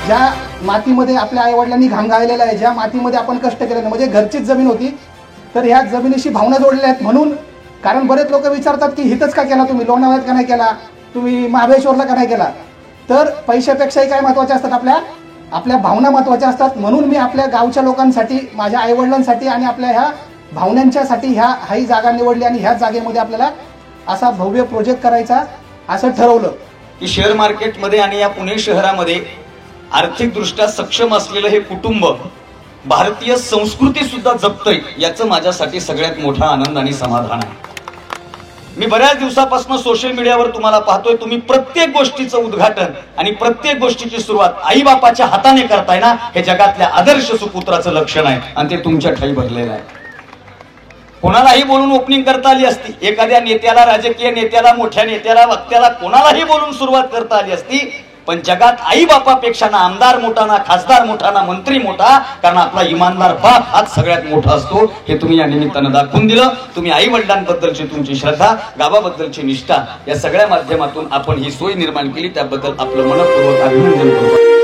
ज्या मातीमध्ये आपल्या आईवडिलांनी घाम गाळलेला आहे, ज्या मातीमध्ये आपण कष्ट केलेलं, म्हणजे घरचीच जमीन होती, तर ह्या जमिनीशी भावना जोडलेल्या आहेत. म्हणून कारण बरेच लोक विचारतात की हितच का केला तुम्ही, लोणावळ्यात का नाही केला, तुम्ही महाबळेश्वरला का नाही केला. तर पैशापेक्षाही काय महत्त्वाचे असतात, आपल्या भावना महत्त्वाच्या असतात. म्हणून मी आपल्या गावच्या लोकांसाठी, माझ्या आईवडिलांसाठी आणि आपल्या ह्या भावनांच्यासाठी ही जागा निवडली आणि ह्याच जागेमध्ये आपल्याला असा भव्य प्रोजेक्ट करायचा असं ठरवलं. की शेअर मार्केटमध्ये आणि या पुणे शहरामध्ये आर्थिकदृष्ट्या सक्षम असलेलं हे कुटुंब भारतीय संस्कृती सुद्धा जपतंय, याचं माझ्यासाठी सगळ्यात मोठा आनंद आणि समाधान आहे. मी बऱ्याच दिवसापासून सोशल मीडियावर तुम्हाला पाहतोय, तुम्ही प्रत्येक गोष्टीचं उद्घाटन आणि प्रत्येक गोष्टीची सुरुवात आई बापाच्या हाताने करताय ना, हे जगातल्या आदर्श सुपुत्राचं लक्षण आहे आणि ते तुमच्या ठाई भरलेलं आहे. कोणालाही बोलून ओपनिंग करता आली असती, एखाद्या नेत्याला, राजकीय नेत्याला, मोठ्या नेत्याला, वक्त्याला कोणालाही बोलून सुरुवात करता आली असती, पण जगात आई बापापेक्षा ना आमदार मोठा, ना खासदार मोठा, ना मंत्री मोठा, कारण आपला इमानदार बाप हाच सगळ्यात मोठा असतो. हे तुम्ही या निमित्तानं दाखवून दिलं. तुम्ही आई वडिलांबद्दलची तुमची श्रद्धा, गावाबद्दलची निष्ठा, या सगळ्या माध्यमातून आपण ही सोय निर्माण केली, त्याबद्दल आपलं मनपूर्वक अभिनंदन करतो.